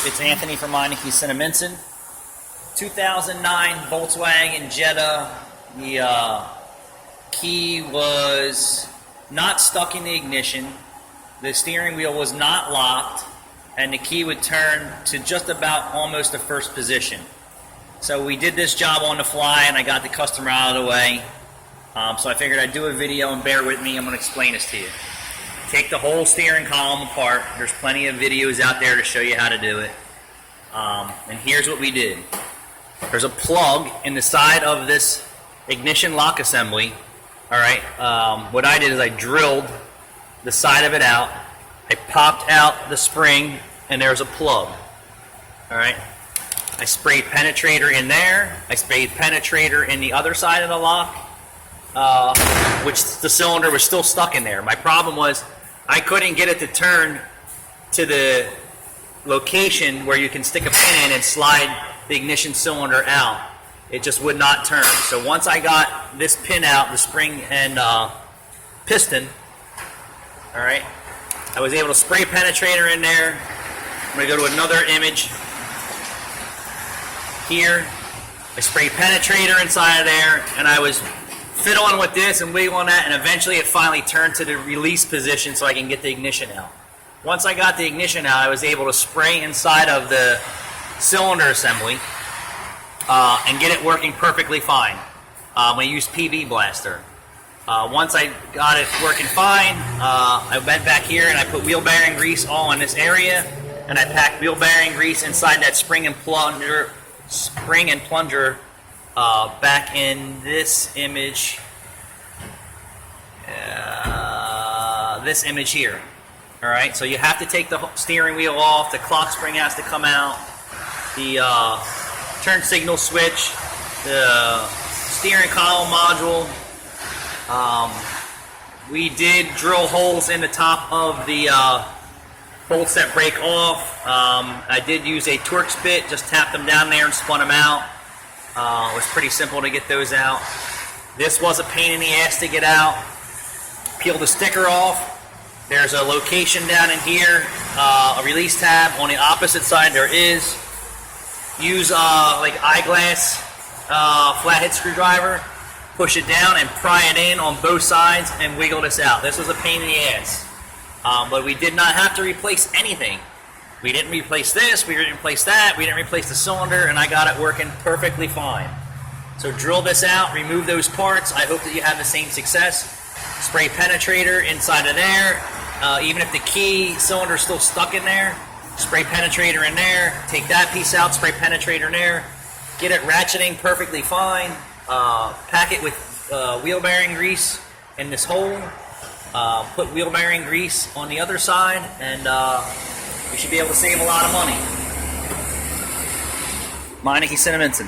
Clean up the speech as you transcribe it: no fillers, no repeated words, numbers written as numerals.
It's Anthony from Meineke, cinnamins. 2009 Volkswagen Jetta. The key was not stuck in the ignition. The steering wheel was not locked, and the key would turn to just about almost the first position. So we did this job on the fly, and I got the customer out of the way. So I figured I'd do a video, and bear with me, I'm going to explain this to you. Take the whole steering column apart. There's plenty of videos out there to show you how to do it. And here's what we did. There's a plug in the side of this ignition lock assembly. Alright, what I did is I drilled the side of it out. I popped out the spring, and there's a plug. Alright, I sprayed penetrator in there. I sprayed penetrator in the other side of the lock, which the cylinder was still stuck in there. My problem was I couldn't get it to turn to the location where you can stick a pin in and slide the ignition cylinder out. It just would not turn. So once I got this pin out, the spring and piston, all right, I was able to spray penetrator in there. I'm going to go to another image here. I sprayed penetrator inside of there, and I was fiddling with this and wiggling that, and eventually it finally turned to the release position so I can get the ignition out. Once I got the ignition out, I was able to spray inside of the cylinder assembly and get it working perfectly fine. I used PV Blaster. Once I got it working fine, I went back here and I put wheel bearing grease all in this area, and I packed wheel bearing grease inside that spring and plunger back in this image. This image here. All right, so you have to take the steering wheel off. The clock spring has to come out. The turn signal switch, the steering column module. We did drill holes in the top of the bolts that break off. I did use a Torx bit, just tapped them down there and spun them out. It was pretty simple to get those out. This was a pain in the ass to get out. Peel the sticker off. There's a location down in here, a release tab. On the opposite side there is. Use like eyeglass flathead screwdriver. Push it down and pry it in on both sides and wiggle this out. This was a pain in the ass. But we did not have to replace anything. We didn't replace this, we didn't replace that, we didn't replace the cylinder, and I got it working perfectly fine. So drill this out, remove those parts. I hope that you have the same success. Spray penetrator inside of there. Even if the key cylinder is still stuck in there, spray penetrator in there. Take that piece out, spray penetrator in there. Get it ratcheting perfectly fine. Pack it with wheel bearing grease in this hole. Put wheel bearing grease on the other side, and you should be able to save a lot of money. Meineke, cinnamins.